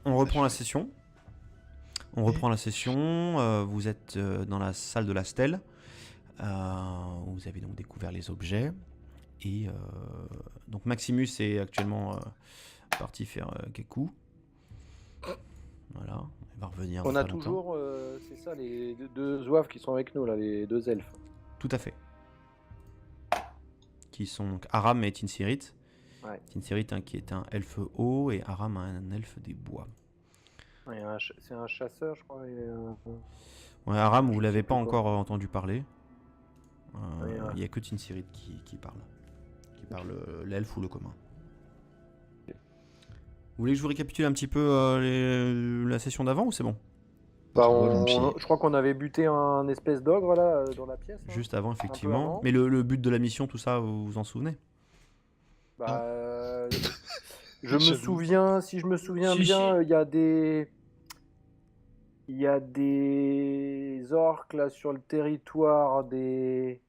on reprend la session. Vous êtes dans la salle de la stèle. Vous avez donc découvert les objets. Et donc Maximus est actuellement parti faire Kekou. Voilà, il va revenir. On a toujours, c'est ça, les deux zouaves qui sont avec nous, là, les deux elfes. Tout à fait. Qui sont donc Aram et Tinsirit. Ouais. Tinsirit qui est un elfe haut et Aram un elfe des bois. Ouais, c'est un chasseur, je crois. Ouais, Aram, vous l'avez pas encore entendu parler. Ouais. Il n'y a que Tinsirit qui parle. Qui parle l'elfe ou le commun. Vous voulez que je vous récapitule un petit peu la session d'avant ou c'est bon? Bah, je crois qu'on avait buté un espèce d'ogre là dans la pièce. Hein. Juste avant, effectivement. Mais le but de la mission, tout ça, vous vous en souvenez? Bah, je me souviens, si je me souviens bien, il y a des orques là sur le territoire des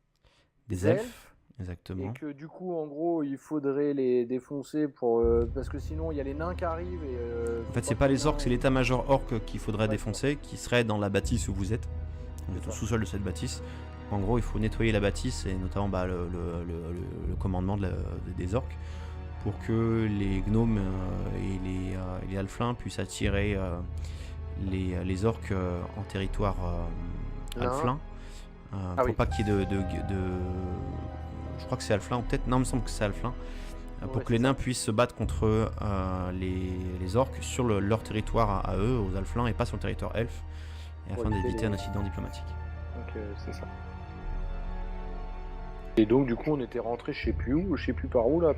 elfes. Exactement. Et que du coup, en gros, il faudrait les défoncer pour parce que sinon, il y a les nains qui arrivent. En fait, c'est pas les orques, c'est l'état-major orc qu'il faudrait défoncer, qui serait dans la bâtisse où vous êtes. Vous êtes au sous-sol de cette bâtisse. En gros, il faut nettoyer la bâtisse et notamment le commandement des orques pour que les gnomes et les halflins puissent attirer les orques en territoire halflin. Pour pas qu'il y ait de je crois que c'est halflin ou peut-être non, il me semble que c'est halflin. Pour que les nains puissent se battre contre les orques sur leur territoire à eux, aux halflins, et pas sur le territoire elfe, et afin d'éviter un incident diplomatique. Donc c'est ça. Et donc du coup on était rentré je sais plus par où là,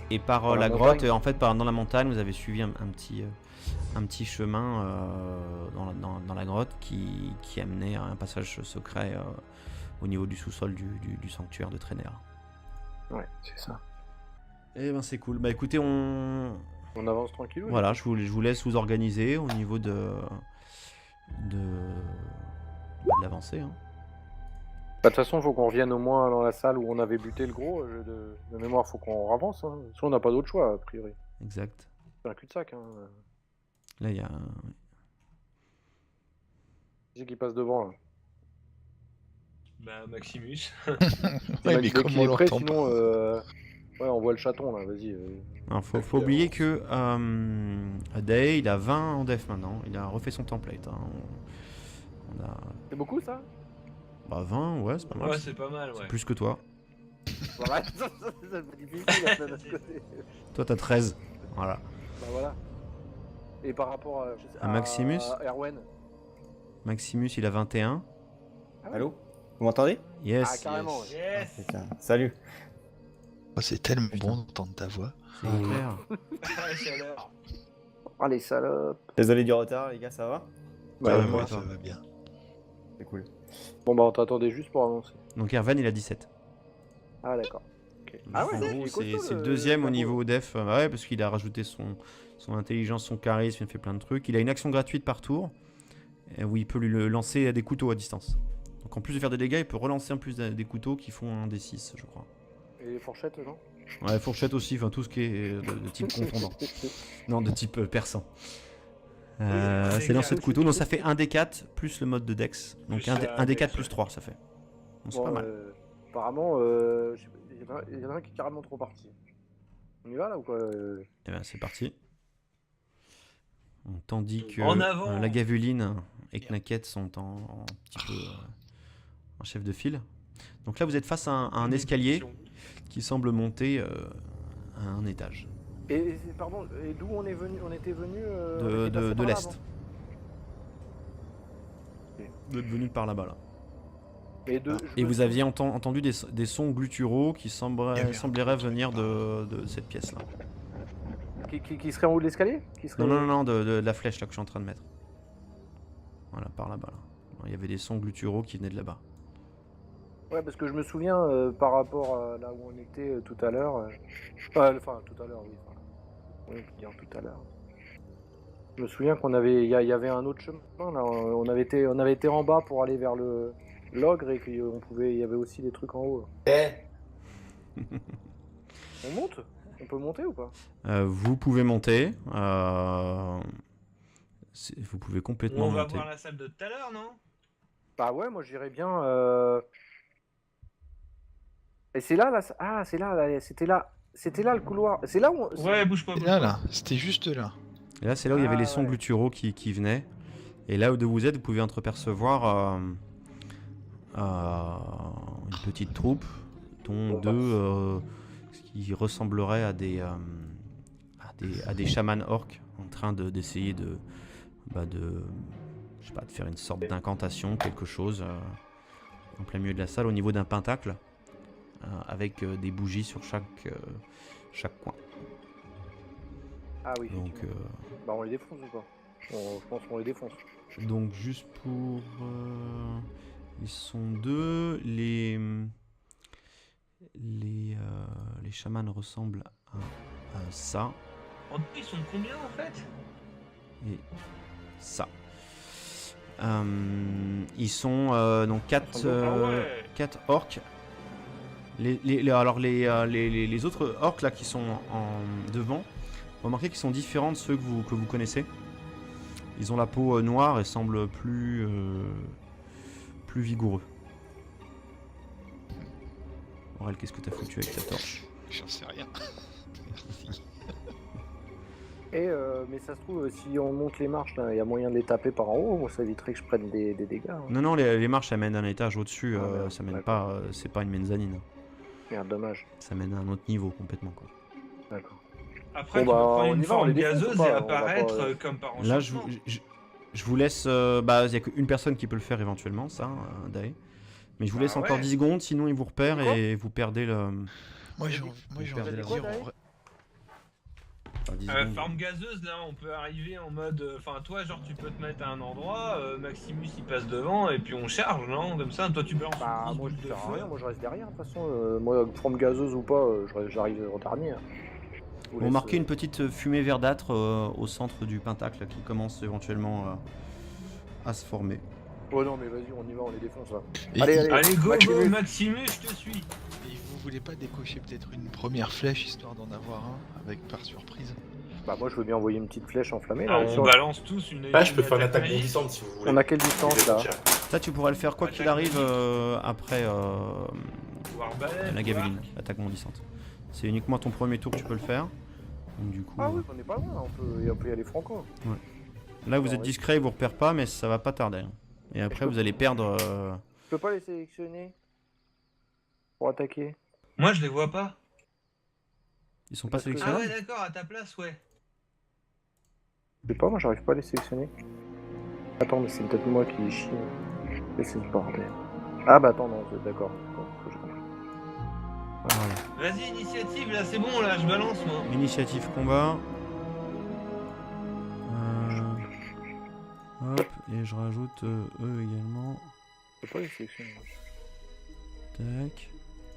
et par la grotte, en fait dans la montagne, vous avez suivi un petit chemin dans la grotte qui amenait à un passage secret au niveau du sous-sol du sanctuaire de Trainer. Ouais, c'est ça. Eh ben c'est cool. Bah écoutez, on avance tranquille. Voilà, je vous laisse vous organiser au niveau de l'avancée. Hein. De toute façon, il faut qu'on revienne au moins dans la salle où on avait buté le gros. De mémoire, faut qu'on avance. Hein. Sinon, on n'a pas d'autre choix, a priori. Exact. C'est un cul-de-sac. Hein. Là, il y a... Qui qui passe devant, là. Bah, Maximus. Ouais, mais comment on l'entend sinon, ouais, on voit le chaton, là, vas-y. Faut oublier que Day, il a 20 en def maintenant. Il a refait son template. Hein. C'est beaucoup, ça? Bah 20, ouais, c'est pas mal. Ouais, c'est pas mal, ouais. C'est plus que toi. Ouais, c'est difficile, là, de notre côté. Toi, t'as 13. Voilà. Bah voilà. Et par rapport à Maximus Erwan. Maximus, il a 21. Ah ouais. Allô? Vous m'entendez? Yes. Ah, carrément. Yes. Yes. Ah, putain. Salut. Oh, c'est tellement bon d'entendre ta voix. C'est clair. Ah, chaleur. Ah, les salopes. Désolé du retard, les gars, ça va? Ouais, Ouais, moi, ça toi. va bien. C'est cool. Bon, bah, on t'attendait juste pour avancer. Donc Ervan, il a 17. Ah, d'accord. Okay. Ah ouais, en gros, c'est le deuxième au niveau def. Ouais, parce qu'il a rajouté son intelligence, son charisme, il fait plein de trucs. Il a une action gratuite par tour où il peut lui lancer des couteaux à distance. Donc en plus de faire des dégâts, il peut relancer en plus des couteaux qui font un D6, je crois. Et les fourchettes, non? Ouais, fourchette aussi, enfin tout ce qui est de type confondant. Non, de type perçant. C'est lancer de couteau. Donc ça fait 1 D4 plus le mode de Dex. Donc 1 D4 plus 3, ça fait. Donc c'est pas mal. Apparemment, il y en a un qui est carrément trop parti. On y va là ou quoi? Eh ben, c'est parti. Tandis que En avant. la Gavuline et Knacket sont en petit peu en chef de file. Donc là, vous êtes face à un escalier qui semble monter à un étage. Et pardon, et d'où on est venu? On était venu de l'est. Vous êtes venu par là-bas là. Et vous aviez entendu des sons gutturaux qui sembleraient venir de cette pièce là. Qui serait en haut de l'escalier? Non, de la flèche là que je suis en train de mettre. Voilà, par là-bas là. Il y avait des sons gutturaux qui venaient de là-bas. Ouais, parce que je me souviens par rapport à là où on était tout à l'heure. Enfin, tout à l'heure, oui. Oui, on peut dire tout à l'heure. Je me souviens il y avait un autre chemin là. On avait été en bas pour aller vers l'ogre et il y avait aussi des trucs en haut. Eh. On monte? On peut monter ou pas? Vous pouvez monter. Vous pouvez Ou complètement on va monter. voir la salle de tout à l'heure, non? Bah ouais, moi j'irais bien. Et c'est là, ah, c'est là, c'était là le couloir. C'est là où. Ouais, bouge pas, Et bouge là, pas. là, c'était juste là. Et là, c'est là où il y avait les sons ouais. gutturaux qui venaient. Et là où de vous êtes, vous pouvez entrepercevoir une petite troupe, dont deux qui ressembleraient à des chamans orques en train d'essayer de je sais pas, de faire une sorte d'incantation, quelque chose en plein milieu de la salle, au niveau d'un pentacle, avec des bougies sur chaque coin. Ah oui. Donc, effectivement. Bah on les défonce ou pas? Je pense qu'on les défonce. Donc juste pour... ils sont deux. Les chamans ressemblent à ça En tout, ils sont combien en fait? et ça. Ils sont donc quatre orques. Alors les autres orques là qui sont devant, remarquez qu'ils sont différents de ceux que vous connaissez. Ils ont la peau noire et semblent plus vigoureux. Aurel, qu'est-ce que t'as foutu avec ta torche? J'en sais rien. Et mais ça se trouve, si on monte les marches, il y a moyen de les taper par en haut, ça éviterait que je prenne des dégâts. Hein. Non, les marches, ça mène un étage au-dessus. Merde, ça mène d'accord. pas. C'est pas une mezzanine. Merde, dommage. Ça mène à un autre niveau complètement, quoi. D'accord. Après, Bon, tu bah, peux prendre on une y va, on forme les défonce ou gazeuse pas? et On va pas, apparaître comme par enchantement. Là, je vous laisse. Il n'y a qu'une personne qui peut le faire éventuellement, ça, Dae. Mais je vous Bah laisse encore ouais. 10 secondes, sinon il vous repère Quoi et vous perdez le. Moi, j'ai envie perdez de la dire. voix, en vrai- Enfin, 10 secondes. Forme gazeuse, là, on peut arriver en mode. Enfin, toi, genre, tu peux te mettre à un endroit, Maximus il passe devant et puis on charge, non? Comme ça, toi, tu balances Bah, une grosse moi je boule de sers à feu. rien, moi je reste derrière de toute façon. Moi, forme gazeuse ou pas, j'arrive en dernier. Hein. Je vous Vous laisse, remarquez une petite fumée verdâtre au centre du pentacle qui commence éventuellement à se former. Oh non, mais vas-y, on y va, on les défonce là. Et, Allez, et- allez. Allez, go, Maximus. go, Maximus, je te suis. et vous voulez pas décocher peut-être une première flèche histoire d'en avoir un avec par surprise? Bah, moi je veux bien envoyer une petite flèche enflammée Ah, là. on sur- balance tous une. Là, je peux faire une attaque magique. bondissante si vous voulez. On a quelle distance là? Ça, tu pourras le faire quoi qu'il arrive après Ou arbalète, la ou gaveline, arc. l'attaque bondissante. C'est uniquement ton premier tour que tu peux le faire. Donc, du coup, Ah oui, on est pas loin, on peut y aller franco. là vous Ah êtes ouais. discret, ils vous repèrent pas, mais ça va pas tarder. Hein. Et après, vous allez perdre. Je peux pas les sélectionner pour attaquer. Moi, je les vois pas. Ils sont pas Parce que- Ah sélectionnés. ouais, d'accord, à ta place, ouais. Je sais pas, moi j'arrive pas à les sélectionner. Attends, mais c'est peut-être moi qui chie. Et c'est le bordel. Ah bah attends, non, d'accord. Faut que je comprenne. Voilà. Vas-y, initiative, là, c'est bon, là, je balance, moi. Initiative combat. Hop, et je rajoute eux également. Je peux pas les sélectionner. Tac.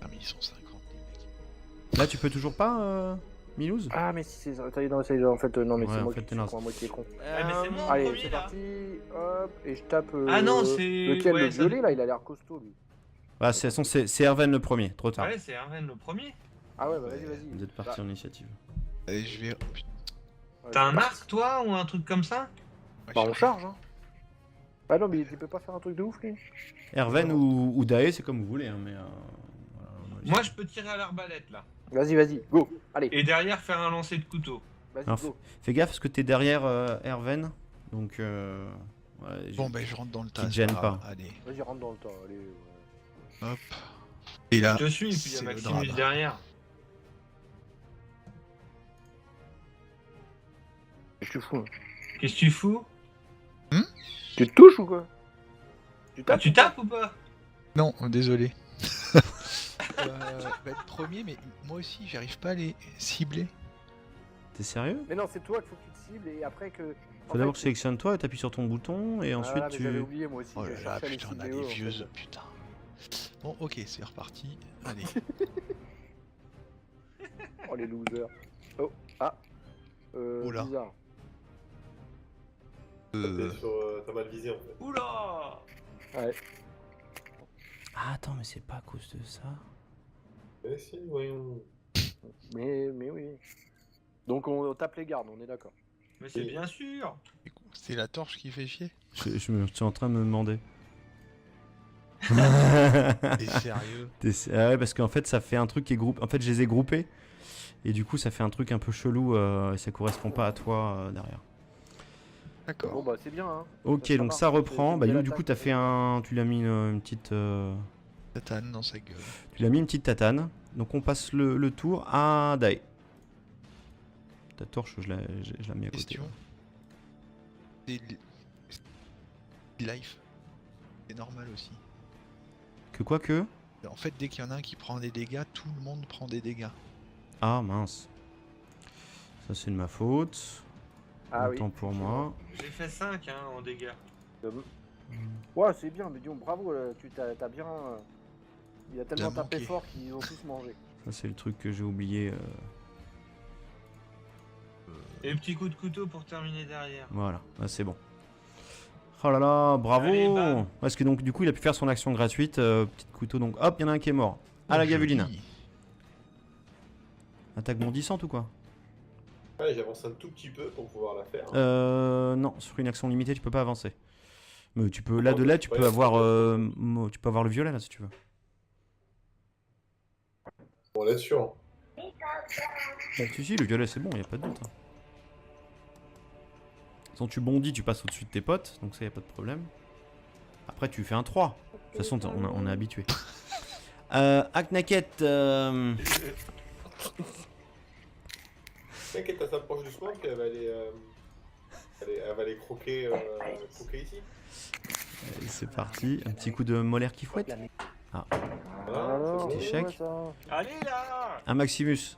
Ah, mais ils sont 50, les mecs. Là, tu peux toujours pas, Milouz? Ah, mais si c'est. Non, c'est en fait, non, mais Ouais, c'est en moi fait, qui t'es suis naze. con, moi qui est con. Ah, mais c'est moi en Allez, premier, c'est là. parti. Hop, et je tape. Ah non, c'est- Lequel, ouais, le ça- violet là, il a l'air costaud lui. Bah, c'est Erven le premier, trop tard. Ouais, c'est Erven le premier. Ah ouais, bah vas-y, vas-y. Vous êtes parti en initiative. Allez, je vais. Putain, Ouais, T'as c'est un parti. arc, toi, ou un truc comme ça? ouais, Bah, je on charge, hein. Ah non, mais il peut pas faire un truc de ouf lui. Erven ou Dae, c'est comme vous voulez, hein, mais. Voilà, Moi, je peux tirer à l'arbalète, là. Vas-y, go. Allez, Et derrière, faire un lancer de couteau. vas-y, Alors, go. Fais gaffe parce que t'es derrière Erven, donc. Ouais, Bon, ben, je rentre dans le tas. te c'est gêne grave. pas. Allez, Vas-y, rentre dans le temps. Allez. Ouais. hop. Et là, Je te suis, et puis il y a c'est le Maximus drame. derrière. Qu'est-ce que tu fous là? Qu'est-ce que tu fous? Tu te touches ou quoi? Tu Ah, tapes tu tapes ou pas? Non, désolé. Être premier, mais moi aussi, j'arrive pas à les cibler. T'es sérieux? Mais non, c'est toi qu'il faut que tu te cibles et après que. Faut d'abord que tu sélectionnes toi et t'appuies sur ton bouton et ensuite mais j'avais tu. oublié moi aussi. Oh je là là, cherchais les putain, on a vidéos, des en fait. vieux. Putain. Bon, ok, c'est reparti. Allez. Oh les losers. Oh, ah. Oula. Bizarre. T'as mal visé en fait. Oula! Ouais. Ah, attends, mais c'est pas à cause de ça. Eh si, voyons. Mais oui. Donc on tape les gardes, on est d'accord. Mais c'est bien sûr. C'est la torche qui fait chier. Je suis en train de me demander. T'es sérieux? Ah ouais, parce qu'en fait, ça fait un truc qui est groupé. En fait, je les ai groupés. Et du coup, ça fait un truc un peu chelou et ça correspond pas à toi derrière. Bon D'accord. bah c'est bien, hein. Ok, Ça donc marche. ça reprend. C'est Bah, une du belle coup, attaque. tu l'as mis une petite. Tatane dans sa gueule. Tu l'as mis une petite tatane. Donc on passe le tour à Dai. Ta torche, je l'ai mis à côté. Question. C'est life. C'est normal aussi. Que quoi que En fait, dès qu'il y en a un qui prend des dégâts, tout le monde prend des dégâts. Ah mince. Ça c'est de ma faute. Ah oui. Autant pour moi. J'ai fait 5 en dégâts. Ouais, c'est bien, mais disons bravo, tu t'as bien. Il a tellement Bien tapé manqué. fort qu'ils ont tous mangé. Ça c'est le truc que j'ai oublié. Et petit coup de couteau pour terminer derrière. Voilà, là, c'est bon. Oh là là, bravo. Allez, bam. Parce que donc du coup il a pu faire son action gratuite. Petit couteau donc hop, il y en a un qui est mort. À la Oh, gaveline. joli. Attaque bondissante ou quoi? Ouais, j'avance un tout petit peu pour pouvoir la faire. Non, sur une action limitée tu peux pas avancer. Mais tu peux là de là tu Ouais, peux avoir c'est tu peux avoir le violet là si tu veux. Bon, là sûr. Si le violet c'est bon, y a pas de doute. Hein. Quand tu bondis, tu passes au-dessus de tes potes, donc ça y a pas de problème. Après tu fais un 3. De toute façon on est habitué. Aknaket, T'inquiète, elle s'approche doucement, puis elle va aller, elle va aller croquer, croquer ici. c'est parti, un petit coup de molaire qui fouette. Voilà, Alors, petit c'est chèque. bon. ouais, ça. Allez là. Un Maximus.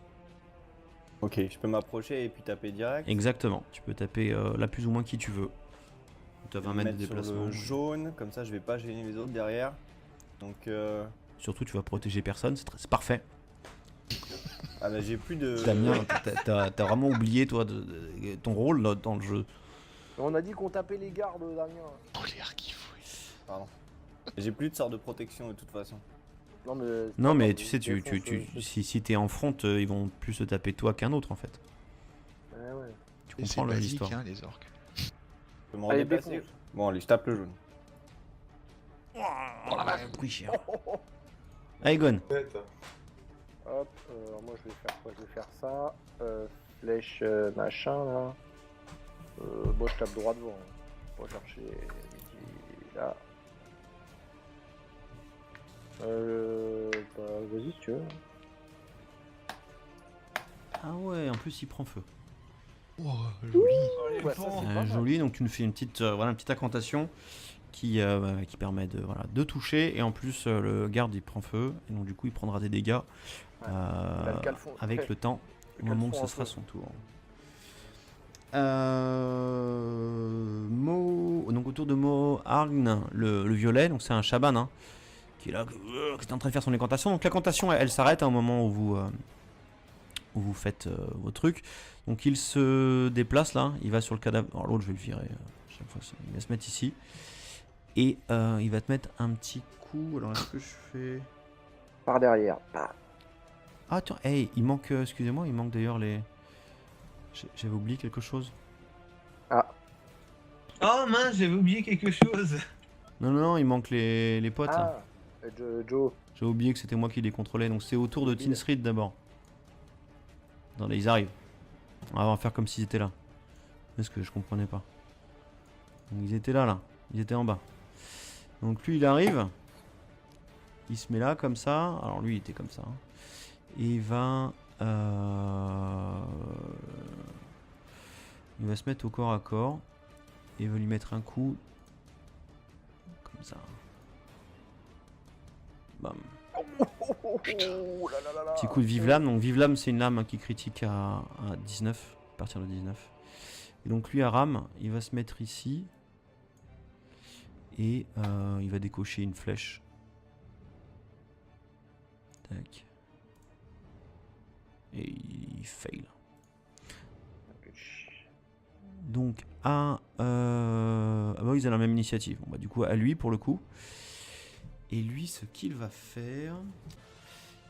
Ok, je peux m'approcher et puis taper direct. Exactement, tu peux taper là plus ou moins qui tu veux. Tu as 20 mètres de Mettre sur déplacement. le jaune, comme ça je vais pas gêner les autres derrière. Donc Surtout tu vas protéger personne, c'est parfait. ah bah j'ai plus de. Damien, t'as vraiment oublié toi ton rôle là, dans le jeu. On a dit qu'on tapait les gardes, Damien. Oh, l'air qui fouille. Pardon. J'ai plus de sort de protection de toute façon. Non mais. Non mais Attends, tu sais, défonce, si t'es en front, ils vont plus se taper toi qu'un autre en fait. Ouais. Tu Et c'est comprends basique, l'histoire. hein, les orques. Je peux m'en Allez, déplacer. défonce. Bon allez, je tape le jaune. Pris cher. Aegon. Peut-être. Hop, alors moi je vais faire quoi? Je vais faire ça. Flèche machin là. Bon, je tape droit devant. Hein. On va chercher là. Bah, vas-y si tu veux. Ah ouais, en plus il prend feu. Oh, joli. Oh, les Ouais, ça, pans. c'est pas mal. Joli, donc tu nous fais une petite, voilà, une petite incantation qui permet de, voilà, de toucher et en plus le garde il prend feu et donc du coup il prendra des dégâts Il a le calfon. avec Ouais. le temps au Le moment où calfon ce en sera feu. son tour. Donc autour de Mo Argn, le violet, donc c'est un chaman hein, qui est là, qui est en train de faire son incantation. Donc l'incantation elle s'arrête à un moment où vous faites vos trucs. Donc il se déplace là, il va sur le cadavre. Alors l'autre je vais le virer. Chaque fois, il va se mettre ici. Et il va te mettre un petit coup. Alors est-ce que je fais. Par derrière. Ah tiens, hey, il manque. Excusez-moi, il manque d'ailleurs les. J'avais oublié quelque chose. Oh mince, j'avais oublié quelque chose. Non, il manque les potes. là. Ah, Joe. J'ai oublié que c'était moi qui les contrôlais. Donc c'est au tour de Tinsrid d'abord. Attendez, ils arrivent. On va faire comme s'ils étaient là. Parce que je comprenais pas. Donc ils étaient là. Ils étaient en bas. Donc lui il arrive. Il se met là comme ça. Alors lui il était comme ça. hein. Et il va se mettre au corps à corps. Et il va lui mettre un coup. Comme ça. Bam. Oh là là là là. Petit coup de vive lame. Donc vive lame c'est une lame hein, qui critique à 19. À partir de 19. Et donc lui Aram il va se mettre ici. Et il va décocher une flèche. Tac. Et il fail. Donc à... ah bah ils ont la même initiative. Bon, bah, du coup à lui pour le coup. Et lui ce qu'il va faire...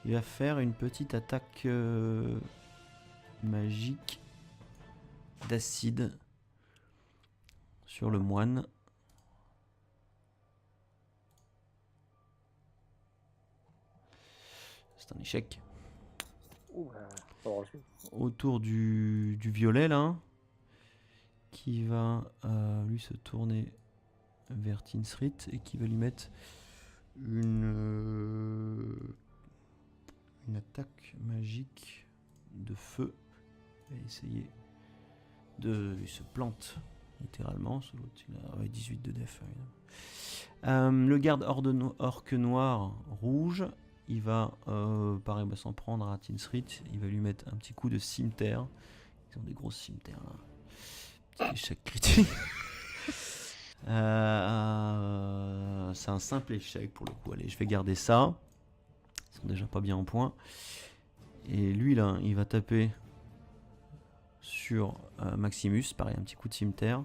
Il va faire une petite attaque magique d'acide sur le moine. C'est un échec. Ouh, pas reçu. Autour du violet là, qui va lui se tourner vers Tinsrit et qui va lui mettre une attaque magique de feu. Il va essayer de... Il se plante littéralement. Il a 18 de def. Le garde orque noir rouge, il va pareil, va s'en prendre à Tinsrit. Il va lui mettre un petit coup de cimetière. Ils ont des grosses cimetières là. Petit échec critique. C'est un simple échec pour le coup. Allez, je vais garder ça. Ils sont déjà pas bien en point. Et lui là, il va taper sur Maximus. Pareil, un petit coup de cimetière.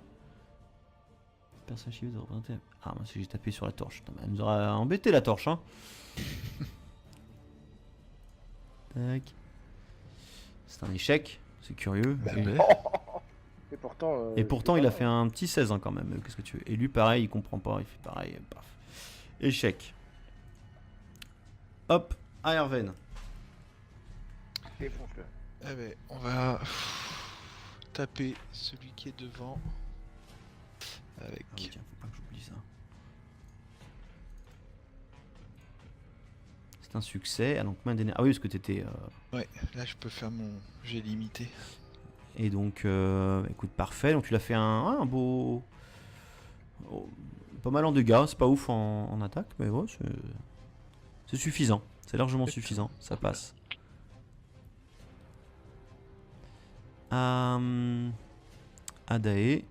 Personnage civil de représenter. Ah, moi si j'ai tapé sur la torche. Putain, elle nous aura embêté la torche. Hein. Tac. C'est un échec. C'est curieux. Et pourtant il a fait un petit 16 hein, quand même. Qu'est-ce que tu veux? Et lui, pareil, il comprend pas. Il fait pareil. Paf. Échec. Hop, à Erven. Défonce-le. Eh ben, on va taper celui qui est devant. Avec. Ah oui, tiens, faut pas que j'oublie ça. C'est un succès. Ah, donc main d'énergie. Ah oui, parce que t'étais. Ouais, là je peux faire mon jet limité. Et donc, écoute, parfait. Donc tu l'as fait un beau. Oh, pas mal en dégâts. C'est pas ouf en attaque, mais ouais, c'est suffisant. C'est largement suffisant. Ça passe. Adae.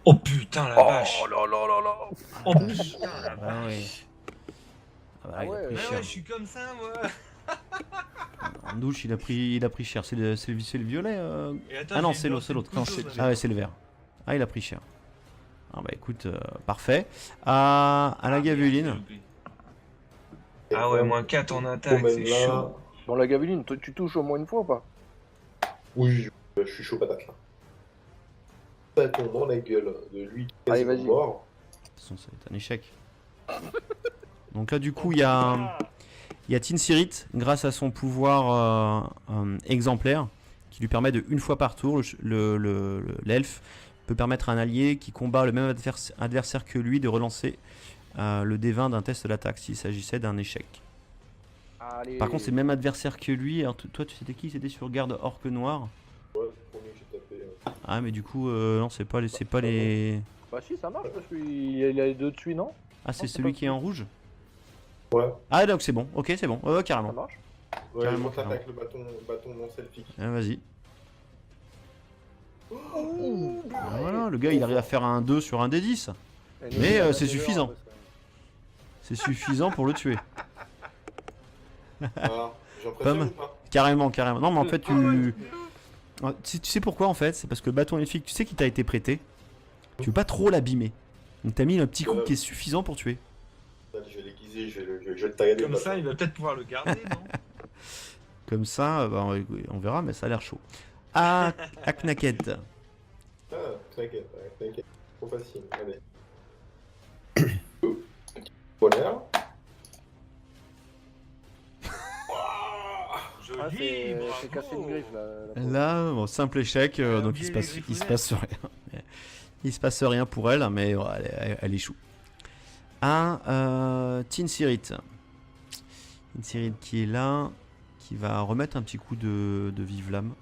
Oh putain la vache. Oh là là là là. Oh putain la Ah vache. ouais. Ah bah, Ah il a ouais, pris Mais cher. ouais, je suis comme ça moi. En douche, il a pris cher. C'est le violet. Et attends, Ah non, j'ai c'est une l'autre. petite Non, couteau, c'est là. le Ah ouais, c'est le vert. Ah, il a pris cher. Ah bah écoute, parfait. À la gavuline. Ah ouais, moins 4 en attaque, c'est chaud. Bon, la gaveline, tu touches au moins une fois ou pas? Oui, je suis chaud patate là. Ça tombe dans la gueule de lui Allez, quasiment vas-y. mort. De toute façon, ça va être un échec. Donc là, du coup, il y a Tinsirit, grâce à son pouvoir exemplaire, qui lui permet de, une fois par tour, l'elfe peut permettre à un allié qui combat le même adversaire que lui de relancer le D20 d'un test d'attaque s'il s'agissait d'un échec. Allez. Par contre, c'est le même adversaire que lui. Alors, toi, tu c'était qui? C'était sur garde orque noir. Ouais, c'est le premier que j'ai tapé. Ah, mais du coup, non, c'est pas les. Bah si, ça marche parce qu'il a les deux dessus, non? Ah, c'est Non, c'est celui pas qui est en rouge? Ouais, Ah, donc c'est bon. Ok, c'est bon. Ça Carrément. marche. ouais, Carrément, je t'attaque le bâton non selfie. Ah, vas-y. Ah, voilà, le gars, il arrive à faire un 2 sur un D10. Mais, c'est suffisant. C'est suffisant pour le tuer. Ah, j'en Pas préfère mal. ou pas? Carrément. Non, mais en fait, tu sais pourquoi en fait? C'est parce que le bâton elfique, tu sais qu'il t'a été prêté. Tu veux pas trop l'abîmer. Donc t'as mis un petit coup qui est suffisant pour tuer. Allez, je vais l'aiguiser, je vais le tailler. Comme ça, il va peut-être pouvoir le garder, non? Comme ça, bah, on verra, mais ça a l'air chaud. Ah, Knaket. Ah, t'inquiète, t'inquiète. Trop facile, allez. Bonheur. Ah, Joli, bravo. c'est cassé une griffe là. la pauvre. Là, bon, simple échec, donc il se passe rien. Il se passe rien pour elle, mais ouais, elle échoue. Tinsirit. Tinsirit qui est là, qui va remettre un petit coup de vive lame.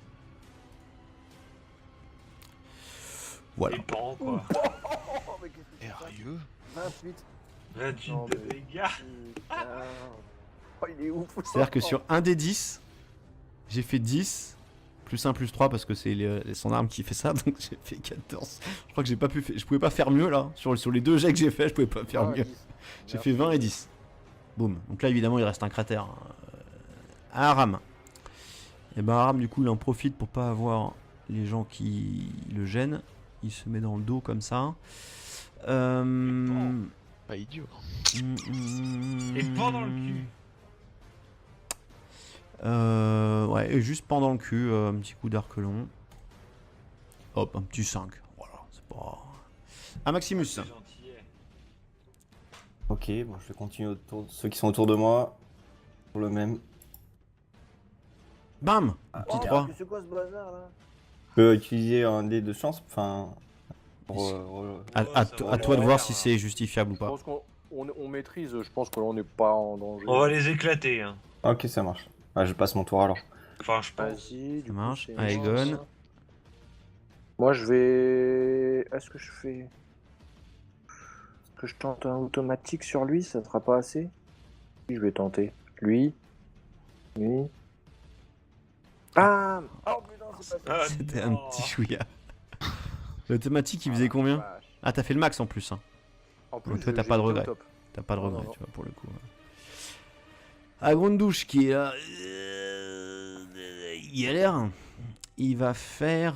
Voilà. Et pan, quoi. Oh, mais qu'est-ce que c'est ça? Sérieux 28. 28 Non, de mais- dégâts. Putain. Oh, il est ouf. C'est-à-dire que sur un des 10, j'ai fait 10, plus 1, plus 3, parce que c'est son arme qui fait ça, donc j'ai fait 14. Je crois que je pouvais pas faire mieux là. Sur les deux jets que j'ai fait, je pouvais pas faire Ah, mieux. 10. J'ai fait 20 et 10. Boum. Donc là, évidemment, il reste un cratère. À Aram. Et ben Aram, du coup, il en profite pour pas avoir les gens qui le gênent. Il se met dans le dos comme ça. Pas idiot. Et pendant le cul. Ouais, et juste pendant le cul, un petit coup d'arc long. Hop, un petit 5. Voilà, c'est pas. Ah, Maximus. C'est gentil. Ok, bon, je vais continuer autour de ceux qui sont autour de moi. Pour le même. Bam! Un petit Oh, 3. c'est quoi ce bazar là? Je peux utiliser un dé de chance, enfin. À, Oh, à ça to- va à toi de le voir faire, si hein. c'est justifiable ou Je pas. pense qu'on maîtrise, je pense que là on n'est pas en danger. On va les éclater. Hein. Ok, ça marche. Ouais, je passe mon tour alors. Enfin, je pense. Vas-y, du coup, marche. c'est Allez, moi. Gon. Moi je vais. Est-ce que je fais. Est-ce que je tente un automatique sur lui? Ça sera pas assez? Oui, je vais tenter. Lui. Lui. Ah! Oh putain, c'est pas ça! Ah, C'était un non. petit chouïa. L'automatique, il faisait combien? Vache. Ah, t'as fait le max en plus. Hein. En Donc, toi, j'ai t'as pas de été au regret. top. T'as pas de Non, regret, non, tu vois, pour le coup. À grande douche qui est là. Il galère. Il va faire.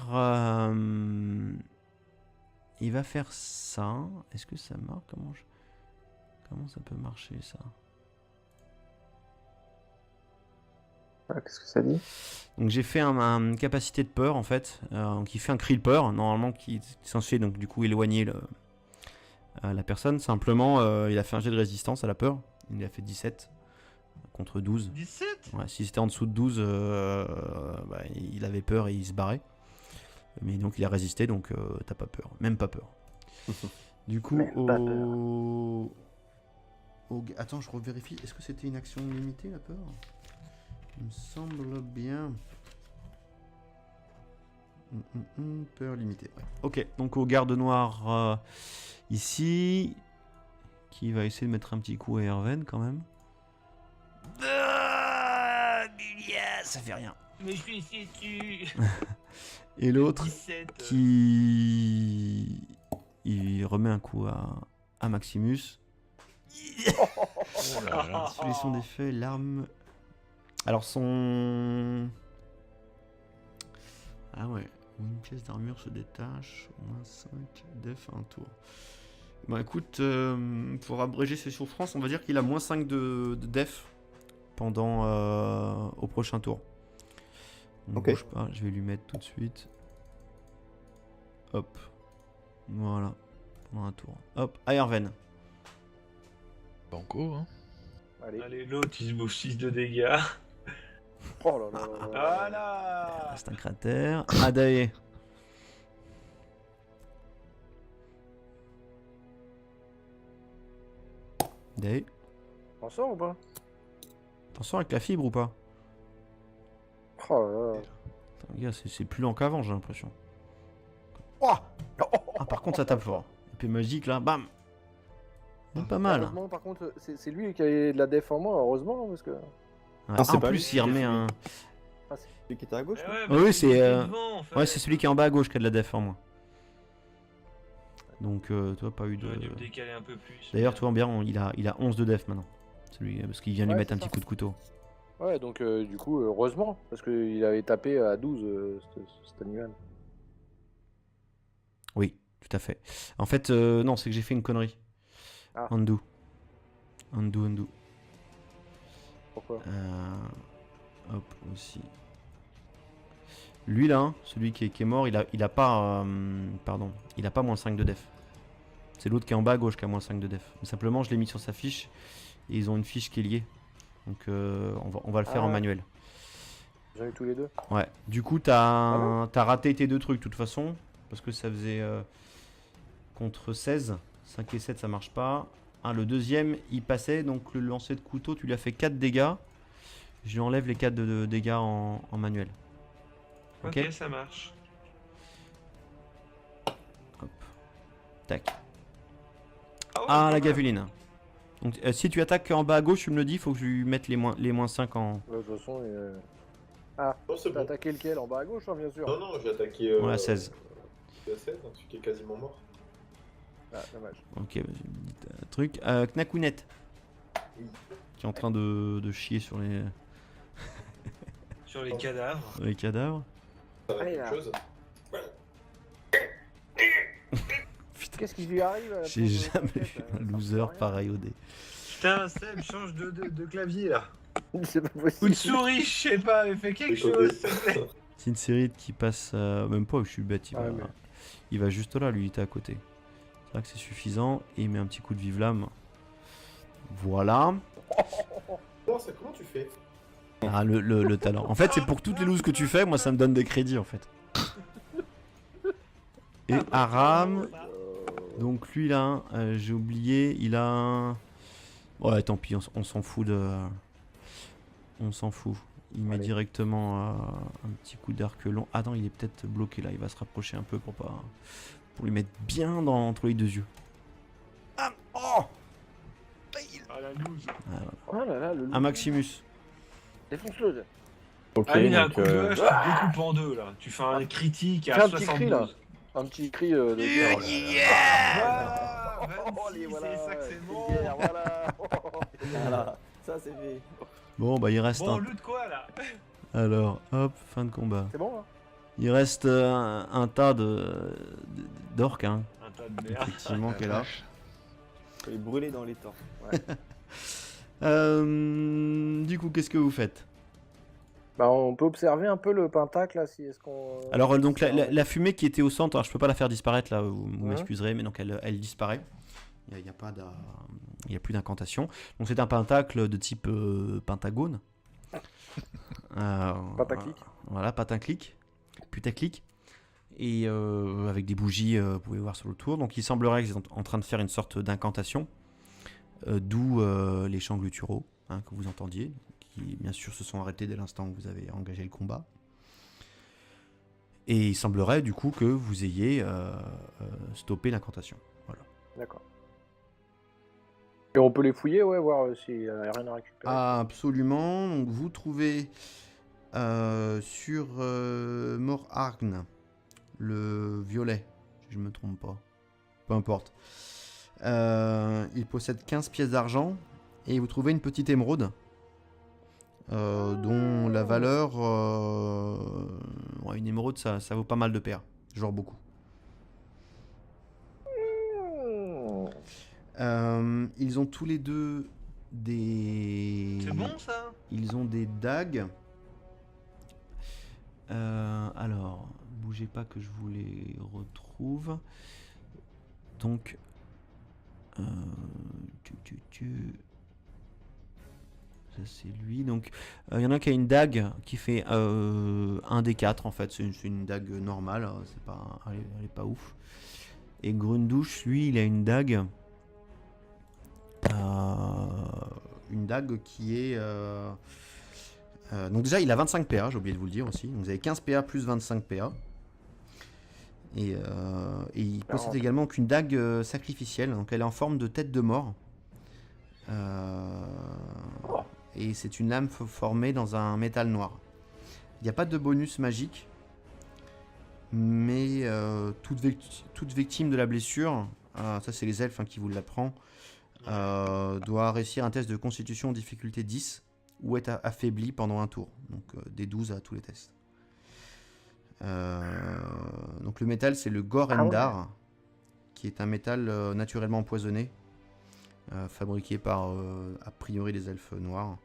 Il va faire ça. Est-ce que ça marche? Comment ça peut marcher ça? Ah, qu'est-ce que ça dit? Donc j'ai fait une capacité de peur en fait, qui fait un cri de peur, normalement qui est censé donc du coup éloigner la personne. Simplement il a fait un jet de résistance à la peur, il a fait 17 contre 12. 17? Ouais, si c'était en dessous de 12, bah, il avait peur et il se barrait. Mais donc il a résisté, donc t'as pas peur, même pas peur. Du coup, Même pas attends, je revérifie, est-ce que c'était une action limitée la peur? Il me semble bien. Peur limitée. Ouais. Ok, donc au garde noir ici, qui va essayer de mettre un petit coup à Herven quand même. Ça fait rien. Mais je suis ici dessus. Et l'autre 17. qui il remet un coup à Maximus. Oh là là. Solution des feuilles, l'arme. Alors son. Ah ouais, une pièce d'armure se détache, moins 5 def à un tour. Bah écoute, pour abréger ses souffrances, on va dire qu'il a moins 5 de def pendant au prochain tour. Donc Ok. bouge pas, je vais lui mettre tout de suite. Hop. Voilà. Pendant un tour. Hop, à Herven. Banco, hein. Allez. Allez, l'autre il se bouffe 6 de dégâts. Oh là là là là. Voilà. C'est un cratère. Adae. Dae. On sort ou pas? Attention avec la fibre ou pas? Oh là là. Putain, gars, c'est plus lent qu'avant, j'ai l'impression. Oh ah, par contre, ça tape fort. Épée magique là, bam. C'est pas mal. Heureusement, par contre, c'est lui qui a de la def en moi, heureusement, parce que. Ouais. Non, c'est En pas plus, lui il qui remet fait un. Celui qui était à gauche, Eh là ouais, Ah bah, oui, c'est c'est, devant, en fait. Ouais, c'est celui qui est en bas à gauche qui a de la def en moins. Donc, toi, pas eu de. J'aurais dû me décaler un peu plus. D'ailleurs, tu vois bien, il a 11 de def maintenant. Celui, parce qu'il vient lui Ouais, mettre un c'est petit ça. coup de couteau. Ouais, donc du coup, heureusement, parce qu'il avait tapé à 12 cet animal. Oui, tout à fait. En fait, non, c'est que j'ai fait une connerie. Ah. Undo. Pourquoi? Hop, aussi. Lui là, hein, celui qui est mort, il a pas. Pardon, il a pas moins 5 de def. C'est l'autre qui est en bas à gauche qui a moins 5 de def. Mais simplement, je l'ai mis sur sa fiche. Et ils ont une fiche qui est liée. Donc, on va le faire en Ah. manuel. J'en ai eu tous les deux. Ouais. Du coup, Ah t'as raté tes deux trucs de toute façon. Parce que ça faisait contre 16. 5 et 7, ça marche pas. Ah, le deuxième, il passait. Donc, le lancer de couteau, tu lui as fait 4 dégâts. Je lui enlève les 4 de dégâts en manuel. Ok, Ok. ça marche. Hop. Tac. ouais, Ah, la pas mal. gavuline. Donc, si tu attaques en bas à gauche, tu me le dis, faut que je lui mette les moins 5 en. De toute façon, Non, c'est t'as bon. attaqué lequel? En bas à gauche, hein, bien sûr. Non, non, j'ai attaqué. Ouais, 16. La 16, hein, celui qui est quasiment mort. Ah, dommage. Ok, vas-y, petit truc. Knakounet. Qui est en train de chier sur Sur les cadavres. les cadavres. Ça va Allez, quelque là. chose. Putain. qu'est-ce qui lui arrive à la J'ai pauvre jamais Coquette, vu ça un me loser fait rien. pareil au dé. Putain, Seb, change de clavier là. C'est pas Ou de possible. souris, je sais pas, mais fais quelque Écoutez. chose, s'il te plaît. C'est une série qui passe. Même pas, je suis bête. Ouais, mais- Il va juste là, lui, il était à côté. C'est vrai que c'est suffisant. Et il met un petit coup de vive lame. Voilà. Non, ça, comment tu fais? Ah, le talent. En fait, c'est pour toutes les looses que tu fais, moi, ça me donne des crédits, en fait. Et Aram. Donc, lui, là, j'ai oublié, il a un. Ouais, tant pis, on s'en fout de. On s'en fout. Il met Allez. directement un petit coup d'arc long. Ah non, il est peut-être bloqué là. Il va se rapprocher un peu pour pas. Pour lui mettre bien entre les deux yeux. Ah, oh Ah, la loose. Oh là là, le Un Maximus. Défonce-le. Ok, Ah, lui, il a un donc, coup de hache, tu te découpes en deux là. Tu fais un critique Fais à un petit cri, là. 72. Un petit cri de guerre. Voilà, Oh, les 26, voilà, c'est ça que c'est cri bon. de guerre, voilà. Voilà, ça c'est fait. Bon, bah il reste Bon, on un. loot quoi là? Alors, hop, fin de combat. C'est bon, là? Il reste un tas d'orques, hein. Un tas de merde. Effectivement, La qui est là. vache. Faut les brûler dans les torts. Du coup, qu'est-ce que vous faites? Bah, on peut observer un peu le pentacle, là, si est-ce qu'on... Alors, donc, la fumée qui était au centre, alors je peux pas la faire disparaître là, vous Ouais. m'excuserez, mais donc elle disparaît. Il n'y a, il y a plus d'incantation. Donc, c'est un pentacle de type pentagone. Pantaclic. Voilà, putaclic. Et avec des bougies, vous pouvez voir sur le tour. Donc, il semblerait qu'ils sont en train de faire une sorte d'incantation. D'où les chants gutturaux que vous entendiez, qui bien sûr se sont arrêtés dès l'instant où vous avez engagé le combat. Et il semblerait du coup que vous ayez stoppé l'incantation. Voilà. D'accord. Et on peut les fouiller, ouais, voir s'il n'y a rien à récupérer. Absolument. Donc, vous trouvez sur Morargn le violet, si je ne me trompe pas. Peu importe. Il possède 15 pièces d'argent et vous trouvez une petite émeraude dont la valeur... ouais, une émeraude, ça vaut pas mal de paires. Genre beaucoup. Ils ont tous les deux des... C'est bon ça? Ils ont des dagues. Alors, bougez pas que je vous les retrouve. Donc... ça c'est lui. Donc il y en a qui a une dague qui fait 1 des 4 en fait. C'est une dague normale. C'est pas, elle est pas ouf. Et Grundouche, lui, il a une dague. Une dague qui est. Donc déjà, il a 25 PA, j'ai oublié de vous le dire aussi. Donc vous avez 15 PA plus 25 PA. Et il possède également qu'une dague sacrificielle, donc elle est en forme de tête de mort. Et c'est une lame formée dans un métal noir. Il n'y a pas de bonus magique, mais toute victime de la blessure, ça c'est les elfes qui vous l'apprennent, doit réussir un test de constitution difficulté 10 ou être affaibli pendant un tour. Donc des 12 à tous les tests. Donc le métal c'est le Gorendar, qui est un métal naturellement empoisonné, fabriqué par a priori des elfes noirs.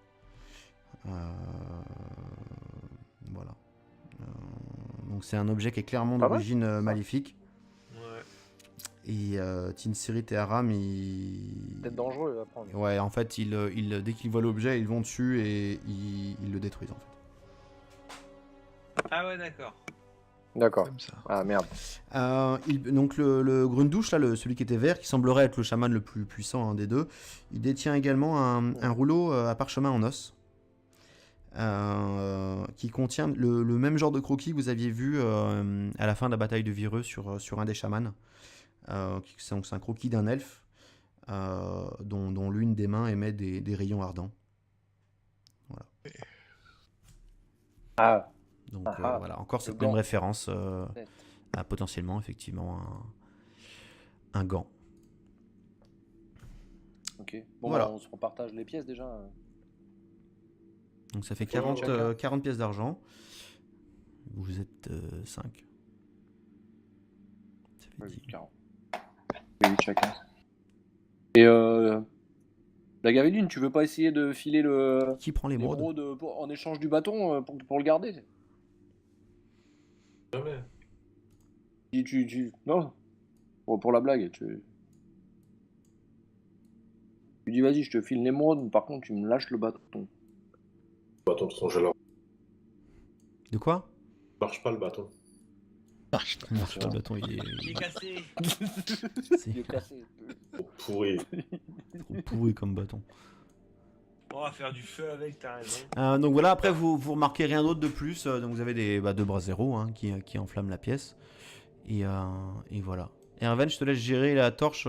Voilà. Donc c'est un objet qui est clairement Pas mal, d'origine ça. maléfique. Ouais. Et Tinsirit et Aram, ils... Peut-être dangereux à prendre. Ouais, en fait, dès qu'ils voient l'objet, ils vont dessus et ils le détruisent en fait. Ah ouais, d'accord. D'accord. Comme ça. Ah merde. Donc le Grundouche, là, celui qui était vert, qui semblerait être le chaman le plus puissant des deux, il détient également un rouleau à parchemin en os, qui contient le même genre de croquis que vous aviez vu à la fin de la bataille de Vireux sur un des chamans. C'est un croquis d'un elfe dont l'une des mains émet des rayons ardents. Voilà. Ah, Donc Ah, voilà, encore cette gant. même référence Peut-être. à potentiellement effectivement un gant. ok. Bon, Voilà. bah, on se repartage les pièces déjà. Donc ça fait Ok, 40, chacun. 40 pièces d'argent. Vous êtes 5. Ça fait Ouais, 10. 40. Oui, chacun. Et la Gaveline, tu veux pas essayer de filer Qui prend l'émeraude? l'émeraude en échange du bâton pour le garder? Jamais. Non, pour la blague, tu dis vas-y, je te file l'émeraude, mais par contre tu me lâches le bâton. Bâton de son gel. De quoi? Marche pas le bâton. Marche pas. Non, je sais pas, le bâton il Il est cassé. c'est Il est cassé. Trop pourri. trop pourri comme bâton. On va faire du feu avec, t'as raison. Donc voilà, après vous remarquez rien d'autre de plus. Donc vous avez deux bras zéro hein, qui enflamment la pièce. Et voilà. Et Erwan, je te laisse gérer la torche.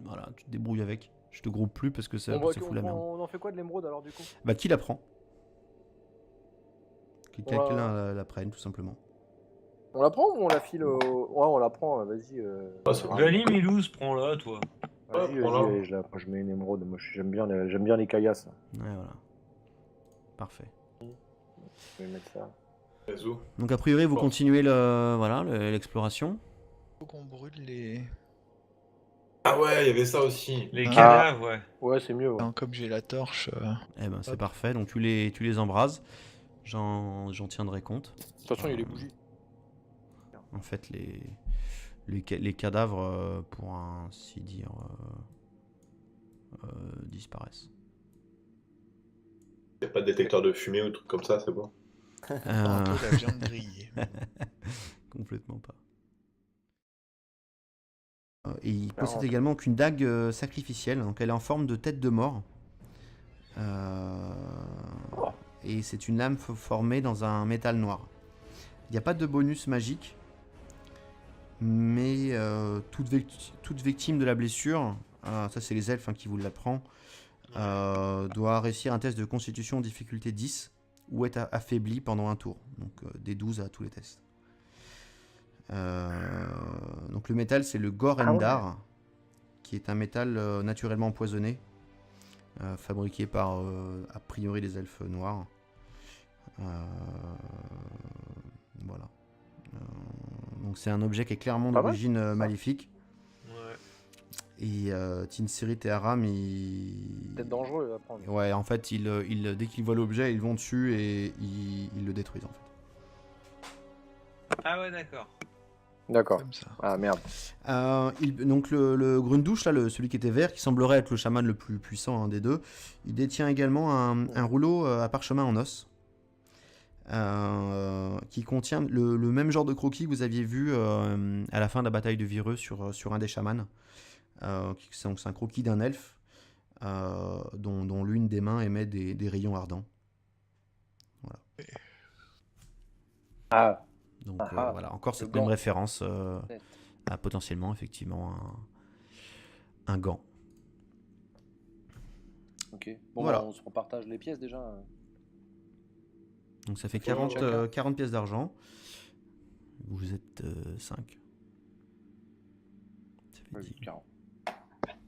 Voilà, tu te débrouilles avec. Je te groupe plus parce que ça fout la merde. On en fait quoi de l'émeraude alors du coup? Bah qui la prend? Que Ouais. quelqu'un la prenne tout simplement. On la prend ou on la file Ouais, on la prend, vas-y. Ah, c'est Vas-y, Milouz, prends-la, toi. Vas-y, voilà. vas-y, je mets une émeraude. Moi j'aime bien les caillasses. Ouais, voilà. Parfait. Je vais mettre ça. Réseau. Donc a priori vous Bon. continuez l'exploration. Faut qu'on brûle les. Ah ouais, il y avait ça aussi. Les Ah. cadavres, ouais. Ouais, c'est mieux. Ouais. Non, comme j'ai la torche. Eh ben c'est Hop. parfait. Donc tu les embrases. J'en tiendrai compte. De toute façon, il y a les bougies. En fait les cadavres pour ainsi dire disparaissent. Il n'y a pas de détecteur de fumée ou truc comme ça, c'est bon. Un peu la viande grillée. Complètement pas. Et il Alors, possède également qu'une dague sacrificielle, donc elle est en forme de tête de mort. Et c'est une lame formée dans un métal noir. Il n'y a pas de bonus magique, mais toute victime de la blessure, ça c'est les elfes qui vous l'apprennent, doit réussir un test de constitution difficulté 10 ou être affaibli pendant un tour. Donc des 12 à tous les tests. Donc le métal c'est le Gorendar, qui est un métal naturellement empoisonné, fabriqué par a priori des elfes noirs. Voilà. Donc c'est un objet qui est clairement Pas mal, d'origine ça. maléfique. Ouais. Et Tinsirit et Aram, ils... Peut-être dangereux à prendre. Ouais, en fait, dès qu'ils voient l'objet, ils vont dessus et ils le détruisent en fait. Ah ouais, d'accord. D'accord. Comme ça. Ah merde. Donc le Grundouche, là, celui qui était vert, qui semblerait être le chaman le plus puissant des deux, il détient également un rouleau à parchemin en os, qui contient le même genre de croquis que vous aviez vu à la fin de la bataille de Vireux sur un des chamans. C'est un croquis d'un elfe dont l'une des mains émet des rayons ardents. Voilà. Ah. Donc Ah, voilà, encore le cette gant. même référence à potentiellement effectivement un gant. Ok. Bon, Voilà. bah, on se repartage les pièces déjà. Donc ça fait Faut 40, chacun. 40 pièces d'argent. Vous êtes 5. Ça fait 10. 40.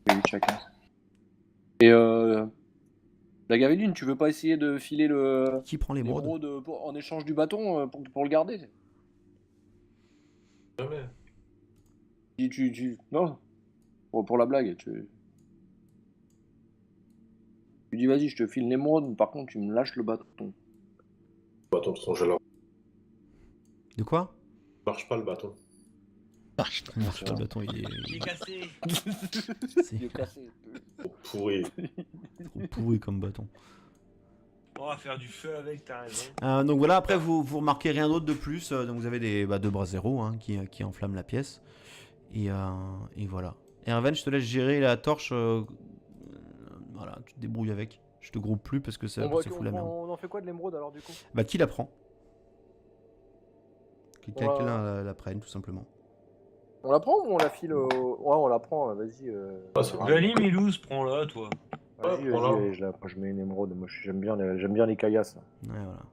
Oui, chacun. Et la Gaveline, tu veux pas essayer de filer Qui prend l'émeraude? l'émeraude en échange du bâton pour le garder? Jamais. Non, pour la blague, tu dis vas-y, je te file l'émeraude, mais par contre tu me lâches le bâton. Bâton de son gel. De quoi? Marche pas le bâton. Marche pas. Non, je sais pas, le bâton il Il est est, cassé. c'est Il est cassé. Trop pourri. trop pourri comme bâton. On va faire du feu avec, t'as raison. Donc voilà, après vous remarquez rien d'autre de plus. Donc vous avez deux bras zéro qui enflamment la pièce. Et voilà. Et Erwan, je te laisse gérer la torche. Voilà, tu te débrouilles avec. Je te groupe plus parce que ça fout la merde. On en fait quoi de l'émeraude alors du coup? Bah qui la prend? Que Ouais. quelqu'un la prenne tout simplement. On la prend ou on la file Ouais, on la prend, vas-y. Ah, c'est bon. Vas-y, Milouz, prends-la, toi. Vas-y, voilà. vas-y, je mets une émeraude. Moi j'aime bien les caillasses. Ouais, voilà.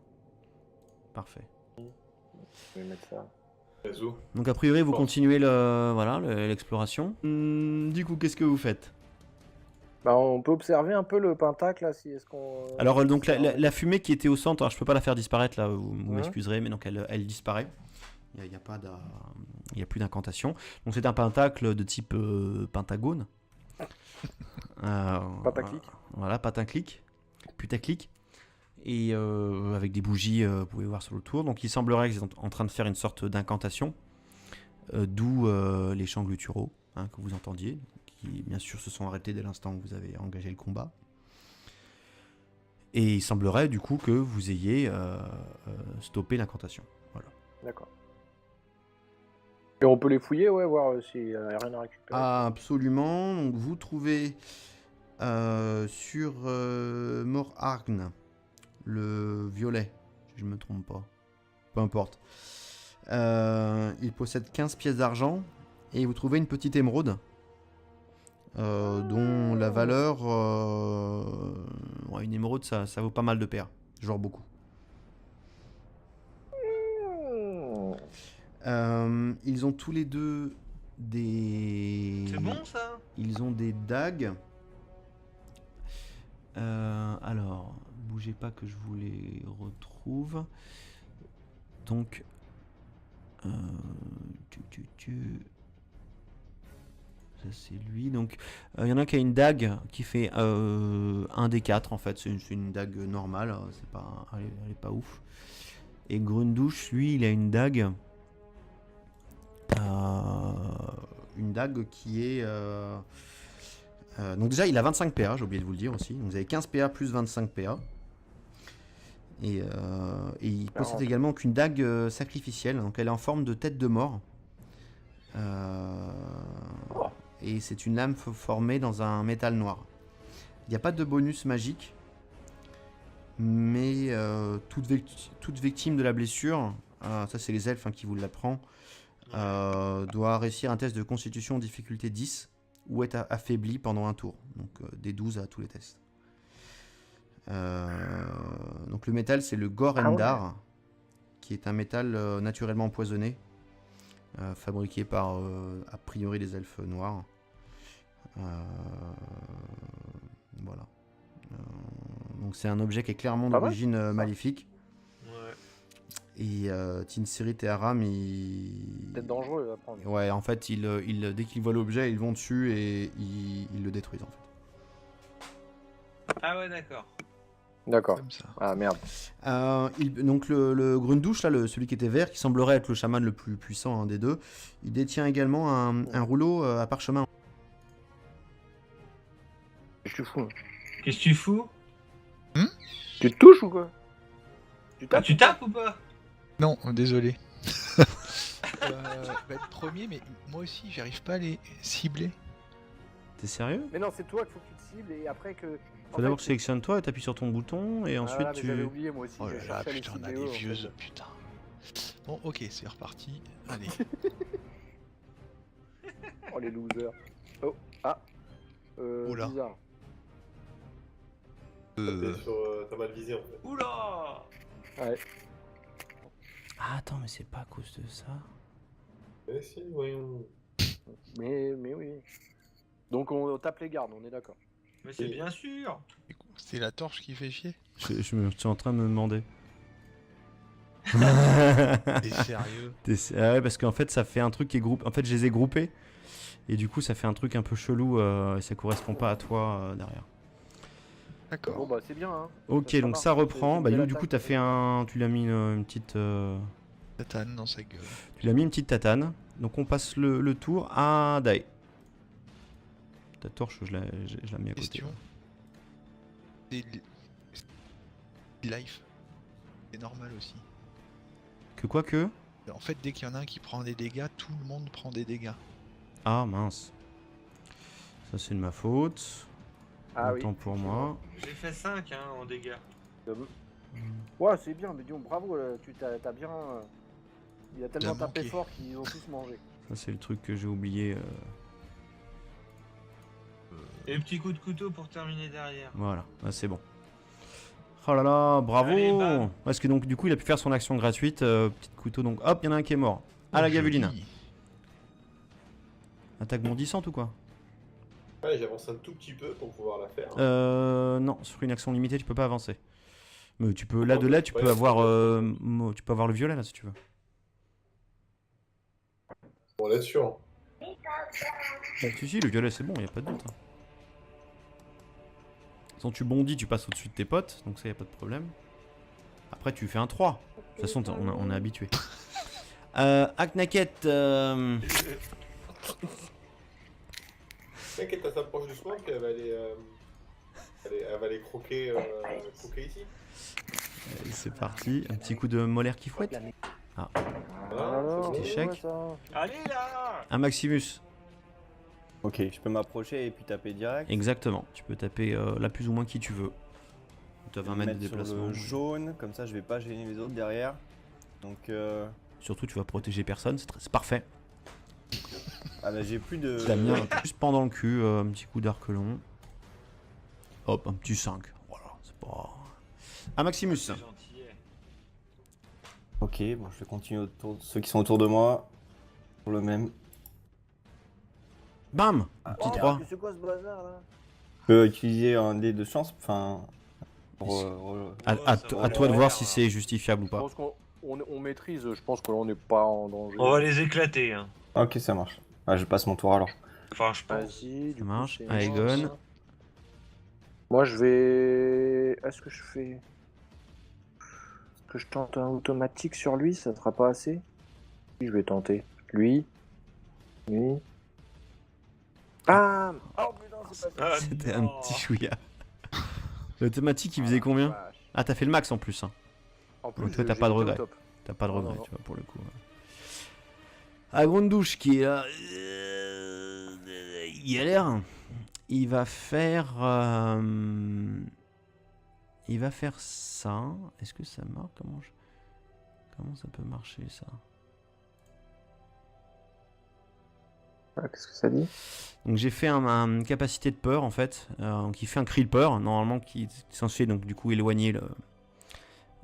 Parfait. Je vais mettre ça. Réseau. Donc a priori vous Bon. continuez l'exploration. Du coup qu'est-ce que vous faites? Bah, on peut observer un peu le pentacle là, si est-ce qu'on. Alors donc observe. la fumée qui était au centre, alors je peux pas la faire disparaître là, vous Ouais. m'excuserez, mais donc elle disparaît. Il n'y a pas il y a plus d'incantation. Donc c'est un pentacle de type pentagone. Pataclic. Voilà, pataclic. Putaclic. Et avec des bougies, vous pouvez voir sur le tour. Donc il semblerait qu'ils sont en train de faire une sorte d'incantation. D'où les chants gutturaux que vous entendiez. Qui bien sûr se sont arrêtés dès l'instant où vous avez engagé le combat. Et il semblerait du coup que vous ayez stoppé l'incantation. Voilà. D'accord. Et on peut les fouiller, ouais, voir s'il n'y a rien à récupérer. Ah, absolument. Donc vous trouvez sur Morargn le violet, si je ne me trompe pas. Peu importe. Il possède 15 pièces d'argent et vous trouvez une petite émeraude dont la valeur... une émeraude, ça vaut pas mal de PA. Genre beaucoup. Ils ont tous les deux des... C'est bon ça? Ils ont des dagues. Alors, bougez pas que je vous les retrouve. Donc... Ça c'est lui. Donc, il y en a un qui a une dague qui fait 1 des 4 en fait. C'est une dague normale. C'est pas, elle est pas ouf. Et Grundouche, lui, il a une dague. Une dague qui est... donc déjà, il a 25 PA, j'ai oublié de vous le dire aussi. Donc vous avez 15 PA plus 25 PA. Et il possède également qu'une dague sacrificielle. Donc elle est en forme de tête de mort. Et c'est une lame formée dans un métal noir. Il n'y a pas de bonus magique. Mais toute victime de la blessure, ça c'est les elfes qui vous l'apprennent, doit réussir un test de constitution difficulté 10 ou être affaibli pendant un tour. Donc des 12 à tous les tests. Donc le métal c'est le Gorendar, qui est un métal naturellement empoisonné, fabriqué par a priori des elfes noirs. Voilà. Donc c'est un objet qui est clairement d'origine maléfique. Ouais. Et Tinsirit et Aram, ils... Peut-être dangereux à prendre. Ouais, en fait, dès qu'ils voient l'objet, ils vont dessus et ils le détruisent en fait. Ah ouais, d'accord. D'accord. Comme ça. Ah merde. Donc le Grundouche, là, celui qui était vert, qui semblerait être le chaman le plus puissant des deux, il détient également un rouleau à parchemin. Je suis fou. Qu'est-ce que tu fous? Tu te touches ou quoi? Tu tapes ou pas? Non, désolé. Être premier, mais moi aussi, j'arrive pas à les cibler. T'es sérieux? Mais non, c'est toi qu'il faut que tu te cibles et après que... Faut d'abord que tu sélectionnes toi et t'appuies sur ton bouton et ensuite mais tu... j'avais oublié moi aussi. Oh je là là, cherchais à les putain, on a cibler des eux, en vieux... fait. Putain. Bon, ok, c'est reparti. Allez. Oh les losers. Oh, ah. Oula. Bizarre. T'as mal visé en fait. Oula! Ouais. Ah attends, mais c'est pas à cause de ça. Eh si, voyons. Mais oui. Donc on tape les gardes, on est d'accord. Mais c'est bien sûr! C'est la torche qui fait chier. Je suis en train de me demander. T'es sérieux? Ouais, parce qu'en fait ça fait un truc qui est groupé. En fait je les ai groupés et du coup ça fait un truc un peu chelou et ça correspond pas à toi derrière. Bon D'accord. bah c'est bien hein. Ok, Ça donc marche, ça c'est reprend. une Bah belle du coup attaque. t'as fait tu l'as mis une petite Tatane dans sa gueule. tu l'as mis une petite tatane. Donc on passe le tour à Dai. Ta torche je l'ai mis à côté. Question. C'est life. C'est normal aussi. Que quoi que? En fait, dès qu'il y en a un qui prend des dégâts, tout le monde prend des dégâts. Ah mince. Ça c'est de ma faute. Ah oui. Autant pour moi. J'ai fait 5 en dégâts. Ouais c'est bien, mais disons bravo, tu t'as bien... Il a tellement T'as tapé manqué. fort qu'ils ont tous mangé. Ça c'est le truc que j'ai oublié. Et petit coup de couteau pour terminer derrière. Voilà, là, c'est bon. Oh là là, bravo. Allez, bam. Parce que donc du coup il a pu faire son action gratuite, petit couteau, donc hop, il y en a un qui est mort. À la gaveline. Joli. Attaque bondissante ou quoi? Ouais, j'avance un tout petit peu pour pouvoir la faire. Non, sur une action limitée tu peux pas avancer. Mais tu peux, là de là tu peux avoir le violet là si tu veux. On est sûr. Si, le violet c'est bon, y a pas de doute. Hein. Quand tu bondis, tu passes au-dessus de tes potes, donc ça y a pas de problème. Après, tu fais un 3. De toute façon, on est habitué. Aknaket. T'inquiète, elle s'approche doucement, puis elle va aller croquer ici. Allez, c'est parti. Un petit coup de molaire qui fouette. Ah, Alors, petit c'est chèque. quoi, ça Allez là. un Maximus. Ok, je peux m'approcher et puis taper direct. Exactement. Tu peux taper là plus ou moins qui tu veux. Tu as 20 mètres de Mettre sur déplacement. le jaune, comme ça je vais pas gêner les autres derrière. Donc Surtout, tu vas protéger personne. C'est parfait. ah bah j'ai plus de. Damien, juste pendant le cul, un petit coup d'arc long. Hop, un petit 5. Voilà, c'est pas. Un Maximus. C'est gentil. Ok, bon je vais continuer autour ceux qui sont autour de moi. Pour le même. Bam. Un petit 3. C'est quoi ce bazar là? Je peux utiliser un dé de chance, enfin. Pour, À, Ouais, à ça to- va à toi de leur voir faire, si hein. c'est justifiable ou Je pas. pense qu'on maîtrise, je pense qu'on n'est pas en danger. On va les éclater. Hein. Ok, ça marche. Ah, je passe mon tour alors. Enfin, je pense. Vas-y, du Ça coup, marche. c'est Aegon. ça. Moi je vais. Est-ce que je fais. Est-ce que je tente un automatique sur lui? Ça sera pas assez? Oui, je vais tenter. Lui. Lui. Ah! Oh putain, c'est pas ça! Ah, C'était un non. petit chouïa. L'automatique, il faisait combien? Vache. Ah, t'as fait le max en plus. Hein. En Donc toi, j'ai- t'as j'ai pas de été au regret. top. T'as pas de Non, regret, non, tu vois, pour le coup. À grande douche qui est là. Il galère. Il va faire. Il va faire ça. Est-ce que ça marche? Comment ça peut marcher ça? Ah, qu'est-ce que ça dit? Donc j'ai fait une capacité de peur en fait, qui fait un cri de peur, normalement qui est censé donc du coup éloigner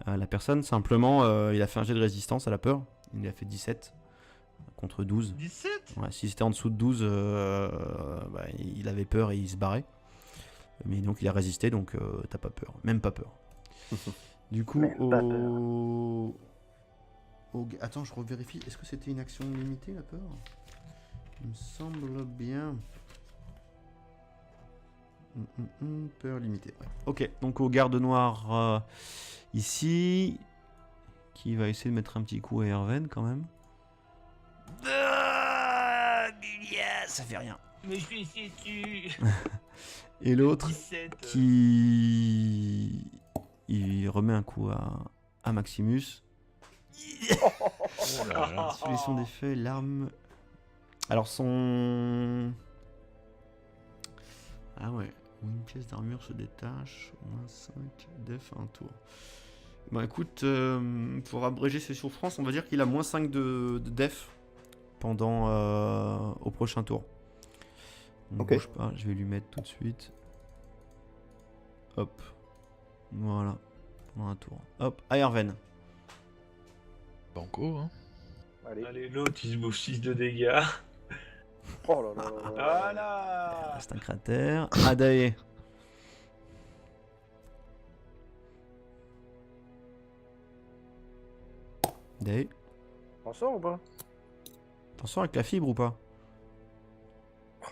la personne. Simplement il a fait un jet de résistance à la peur, il a fait 17 contre 12. 17. Ouais, si c'était en dessous de 12, bah, il avait peur et il se barrait. Mais donc il a résisté, donc t'as pas peur, même pas peur. Du coup, Même pas attends, je revérifie, est-ce que c'était une action limitée la peur? Il me semble bien. Peur limitée. Ouais. Ok, donc au garde noir ici, qui va essayer de mettre un petit coup à Herven quand même. Ça fait rien. Mais je suis ici dessus. Et l'autre 17. qui il remet un coup à Maximus. Oh là là. Solution d'effet, l'arme. Alors son. Ah ouais, une pièce d'armure se détache, moins 5, def un tour. Bah écoute, pour abréger ses souffrances, on va dire qu'il a moins 5 de def pendant au prochain tour. Donc Ok. bouge pas, je vais lui mettre tout de suite. Hop. Voilà. Pendant un tour. Hop, à Herven. Banco, hein. Allez. Allez, l'autre il se bouffe 6 de dégâts. Oh là là là là. Voilà. C'est un cratère. Adae. Dae. On sort ou pas? Attention avec la fibre ou pas?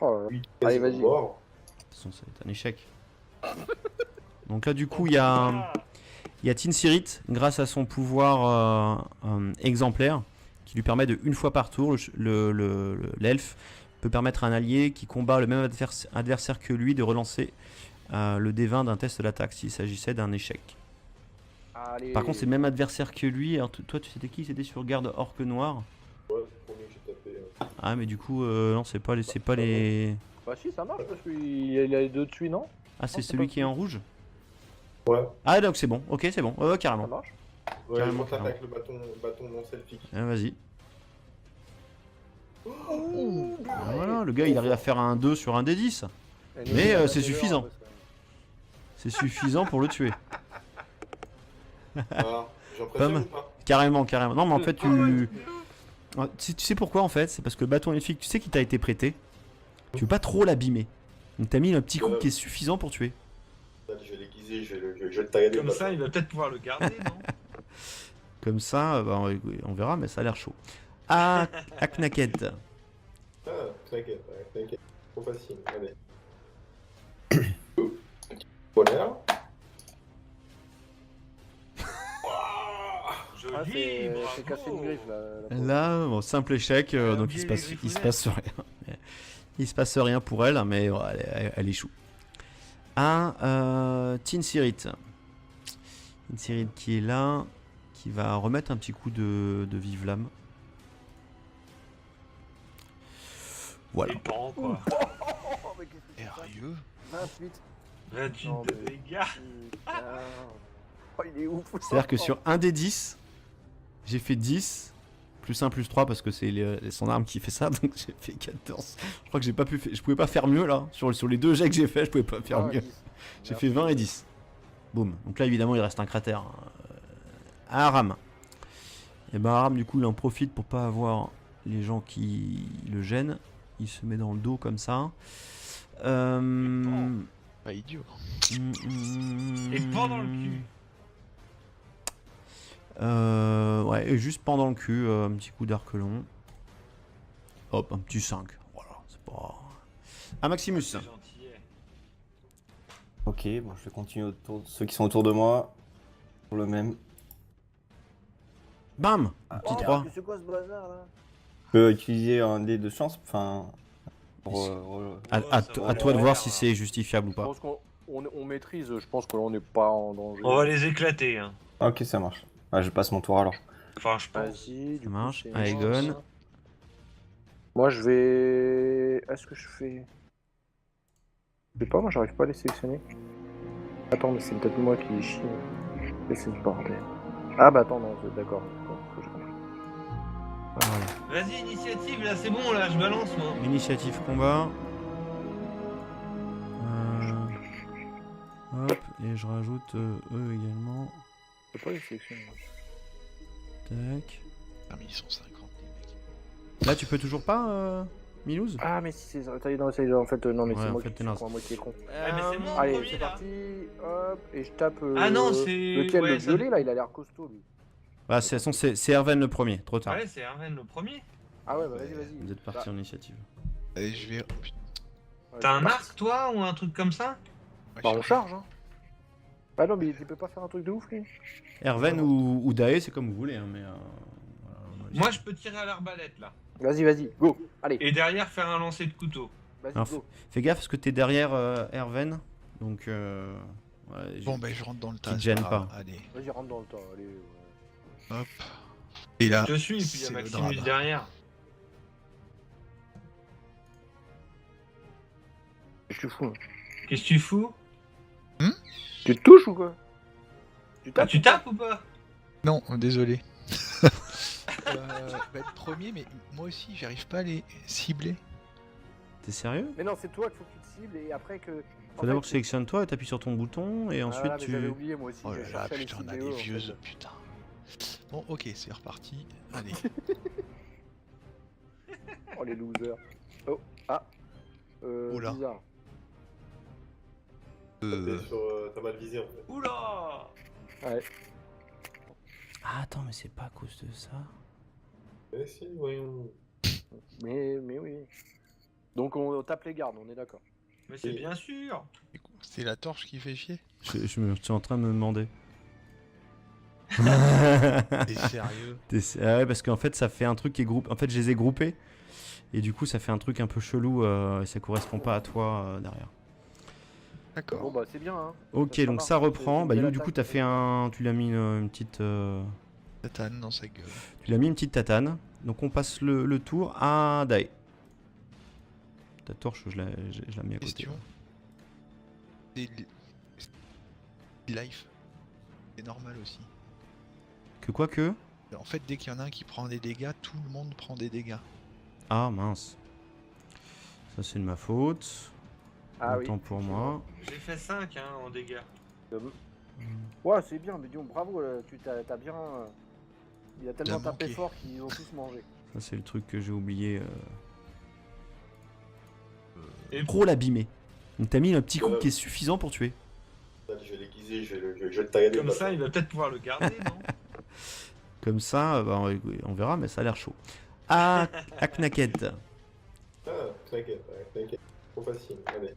Oh là là. Allez, vas-y. Mort. De toute façon, ça va être un échec. Donc là, du coup, il y a Tinsirit, grâce à son pouvoir exemplaire, qui lui permet de, une fois par tour, l'elfe peut permettre à un allié qui combat le même adversaire que lui de relancer le D20 d'un test d'attaque s'il s'agissait d'un échec. Allez. Par contre, c'est le même adversaire que lui. Alors, toi, tu c'était qui? C'était sur garde orque noir. Ouais, c'est le premier que j'ai tapé. Ah, mais du coup, non, c'est pas les. Bah si, ça marche parce qu'il a les deux dessus, non? Ah, c'est Non, c'est celui pas qui est en rouge? Ouais, Ah, donc c'est bon. Ok, c'est bon. Ça Carrément. marche. ouais, Carrément, je tape avec le bâton non selfique. Ah, vas-y. Ah, voilà, le gars, il arrive à faire un 2 sur un D10. Mais, c'est suffisant. C'est suffisant pour le tuer. Ah, j'en préfère Pomme. ou pas? Carrément. Non, mais en fait, tu sais pourquoi, en fait? C'est parce que le bâton elfique, tu sais qu'il t'a été prêté. Tu veux pas trop l'abîmer. Donc, t'as mis un petit coup qui est suffisant pour tuer. Allez, je vais l'aiguiser, je vais le tailler. Comme ça, il va peut-être pouvoir le garder, non? Comme ça, bah, on verra, mais ça a l'air chaud. Ah, Aknaket. t'inquiète, t'inquiète. Trop facile, allez. Bonheur. Ah, Joli, c'est bravo. cassé une griffe là. la pauvre. Là, bon, simple échec, donc il se passe rien. Il se passe rien pour elle, mais ouais, elle échoue. Tinsirit. Tinsirit qui est là, qui va remettre un petit coup de vive lame. Voilà. Et pan, quoi. Oh, mais qu'est-ce que c'est ça Sérieux? 28. 28 Non, de mais- dégâts. Putain. Oh, il est ouf. C'est-à-dire que sur un des 10, j'ai fait 10, plus 1, plus 3, parce que c'est son arme qui fait ça, donc j'ai fait 14. Je crois que je pouvais pas faire mieux là. Sur les deux jets que j'ai fait, je pouvais pas faire Ah, mieux. 10. J'ai fait 20 et 10. Boum. Donc là, évidemment, il reste un cratère. À Aram. Et ben Aram, du coup, il en profite pour pas avoir les gens qui le gênent. Il se met dans le dos comme ça. Pas idiot. Et pan dans le cul. Ouais, et juste pendant le cul, un petit coup d'arc long. Hop, un petit 5. Voilà, c'est pas. Maximus. C'est gentil. Ok, bon, je vais continuer autour de ceux qui sont autour de moi. Pour le même. Bam Un petit Oh, 3. mais c'est quoi ce bazar là? Je peux utiliser un dé de chance, enfin. Pour, À, Ouais, à ça to- va à toi de aller, voir hein. si c'est justifiable ou Je pas. pense qu'on maîtrise, je pense qu'on n'est pas en danger. On va les éclater, hein. Ok, ça marche. Ah, je passe mon tour alors. Enfin, je pense. Vas-y, du coup, marche. c'est Aegon. chance. Moi je vais. Est-ce que je fais. Je sais pas, moi j'arrive pas à les sélectionner. Attends, mais c'est peut-être moi qui chie. Et c'est le bordel. Ah bah attends, non, d'accord. Faut que je comprenne. Voilà. Vas-y, initiative, là, c'est bon, là, je balance, moi. Initiative combat. Hop, et je rajoute eux également. Je peux pas les sélectionner. Tac. Ah, mais ils sont 50, les mecs. Là, tu peux toujours pas, Milouz? Ah, mais si c'est. Attends, non, c'est en fait, non, mais Ouais, c'est en moi fait, qui t'es suis naze. con, moi qui est con. Ah, mais c'est moi en Allez, premier, c'est là. parti. Hop, et je tape. Ah non, c'est- Lequel, ouais, le ça- violet là, il a l'air costaud lui. Bah, c'est Erven le premier, trop tard. Ouais, c'est Herven le premier. Ah ouais, bah vas-y, vas-y. Vous êtes parti en initiative. Allez, je vais. Oh, putain, Ouais, T'as c'est un parti. arc, toi, ou un truc comme ça? ouais, Bah je on suis- charge, hein. Ah non, mais il peut pas faire un truc de ouf lui. Erven ou Dae, c'est comme vous voulez, hein, mais. Voilà, Moi, je peux tirer à l'arbalète, là. Vas-y, vas-y, go. Allez, Et derrière, faire un lancer de couteau. vas-y, Alors, go. Fais gaffe parce que t'es derrière Erven, donc. Ouais, Bon, ben je rentre dans le tas. te c'est gêne grave. pas. Allez, Vas-y, rentre dans le temps. Allez. hop. Et là, Je te suis, et puis il y a c'est le Maximus drame. derrière. Qu'est-ce que tu fous là? Qu'est-ce que tu fous? Tu te touches ou quoi? Tu Ah, tapes tu tapes ou pas? Non, désolé. Bah, le premier, mais moi aussi, j'arrive pas à les cibler. T'es sérieux? Mais non, c'est toi qu'il faut que tu te cibles et après que. Faut d'abord que tu sélectionnes toi et t'appuies sur ton bouton et ensuite mais j'avais tu. oublié moi aussi. Oh je là là, cherchais les putain, on a cibler des eux, en vieuses, fait. putain. Bon, ok, c'est reparti. Allez. Oh les losers. Oh, ah. Oula. Bizarre. T'as mal visé en fait. Oula! Ouais. Ah, attends, mais c'est pas à cause de ça. Eh si, voyons. Mais oui. Donc on tape les gardes, on est d'accord. Mais c'est bien sûr! C'est la torche qui fait chier. Je suis en train de me demander. T'es sérieux? Ah ouais, parce qu'en fait, ça fait un truc qui est groupé. En fait, je les ai groupés. Et du coup, ça fait un truc un peu chelou. Et ça correspond pas à toi derrière. Bon D'accord. bah c'est bien hein. Ok, Ça donc marche, ça c'est reprend. une Bah, belle du coup, attaque. t'as fait un. Tu l'as mis une petite. Tatane dans sa gueule. Tu l'as mis une petite tatane. Donc, on passe le tour à Dae. Ta torche, je l'ai mis à côté. Question. C'est life. C'est normal aussi. Que quoi que. En fait, dès qu'il y en a un qui prend des dégâts, tout le monde prend des dégâts. Ah, mince. Ça, c'est de ma faute. Ah oui. Autant pour moi. J'ai fait 5 hein, en dégâts. Ouais, c'est bien, mais disons bravo, tu t'as bien. Il a tellement T'as tapé manqué. fort qu'ils ont tous mangé. Ça, c'est le truc que j'ai oublié. Et Trop l'abîmer. Donc, t'as mis un petit coup qui est suffisant pour tuer. Allez, je vais l'aiguiser, je vais le tailler. comme ça, il va peut-être pouvoir le garder, non? Comme ça, bah, on verra, mais ça a l'air chaud. Ah, Aknaket. Ah, t'inquiète, t'inquiète. Trop facile, allez.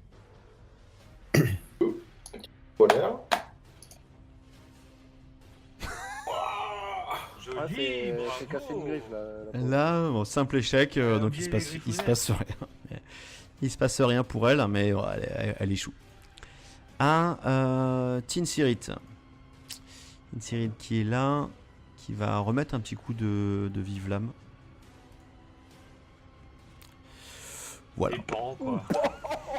Bonheur. Joli, Ah, c'est bravo. cassé une griffe là. la pauvre. Là, bon, simple échec, donc il se passe rien. Il se passe rien pour elle, mais ouais, elle échoue. Tinsirit. Tinsirit qui est là, qui va remettre un petit coup de vive lame. Voilà. Et pan, quoi.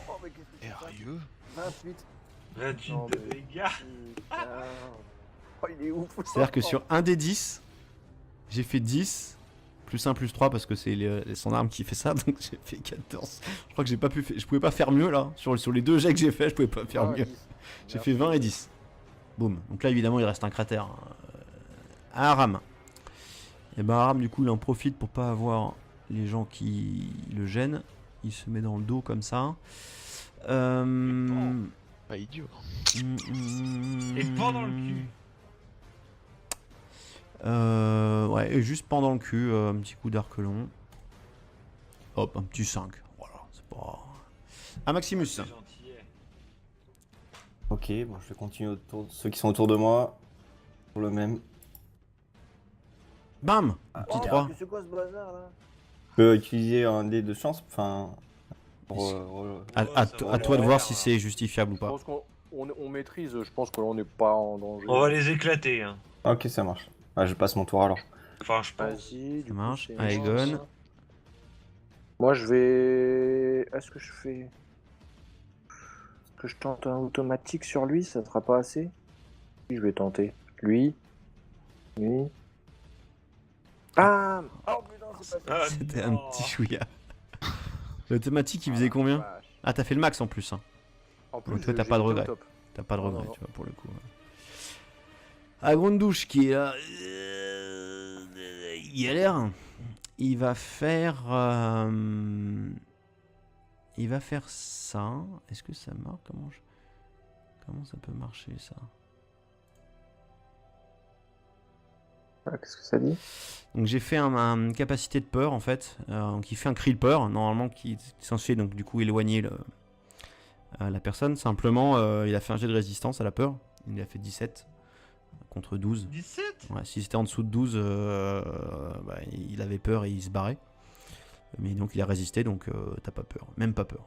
Oh, mais qu'est-ce que c'est ça Sérieux? 28. 28 Non, de mais- dégâts. Putain. Oh, il est ouf. C'est-à-dire que sur un des 10, j'ai fait 10, plus 1, plus 3, parce que c'est son arme qui fait ça, donc j'ai fait 14. Je crois que je pouvais pas faire mieux là. Sur les deux jets que j'ai fait, je pouvais pas faire Ah, mieux. 10. J'ai fait 20 et 10. Boum. Donc là, évidemment, il reste un cratère. À Aram. Et ben Aram, du coup, il en profite pour pas avoir les gens qui le gênent. Il se met dans le dos comme ça. Pas idiot. Et pan dans le cul. Ouais, et juste pendant le cul, un petit coup d'arc long. Hop, un petit 5. Voilà, c'est pas. Maximus. C'est gentil. Ok, bon, je vais continuer autour de ceux qui sont autour de moi. Pour le même. Bam Un petit Oh, 3. mais c'est quoi ce bazar là? Je peux utiliser un dé de chance, enfin. À ça va toi de aller, voir hein. si c'est justifiable ou Je pas. pense qu'on maîtrise, je pense qu'on n'est pas en danger. On va les éclater, hein. Ok, ça marche. Ah, je passe mon tour alors. Enfin, je pense. Vas-y, du coup, marche. c'est Aegon. chance. Moi je vais. Est-ce que je fais. Est-ce que je tente un automatique sur lui? Ça sera pas assez? Oui, je vais tenter. Lui. Lui. Ah! Oh putain, c'est pas ça! Ah, C'était un non. petit chouïa. L'automatique, il faisait combien? Vache. Ah, t'as fait le max en plus. Hein. En toi, t'as j'ai pas de été au regret. top. T'as pas de Non, regret, non. tu vois, pour le coup. Grande douche qui est là. Il galère. Il va faire. Il va faire ça. Est-ce que ça marche? Comment ça peut marcher ça? Ah, qu'est-ce que ça dit? Donc j'ai fait une capacité de peur en fait. Donc il fait un cri de peur normalement qui est censé donc du coup éloigner la personne. Simplement il a fait un jet de résistance à la peur. Il a fait 17 contre 12. 17? Ouais, si c'était en dessous de 12, il avait peur et il se barrait. Mais donc il a résisté, donc t'as pas peur. Même pas peur.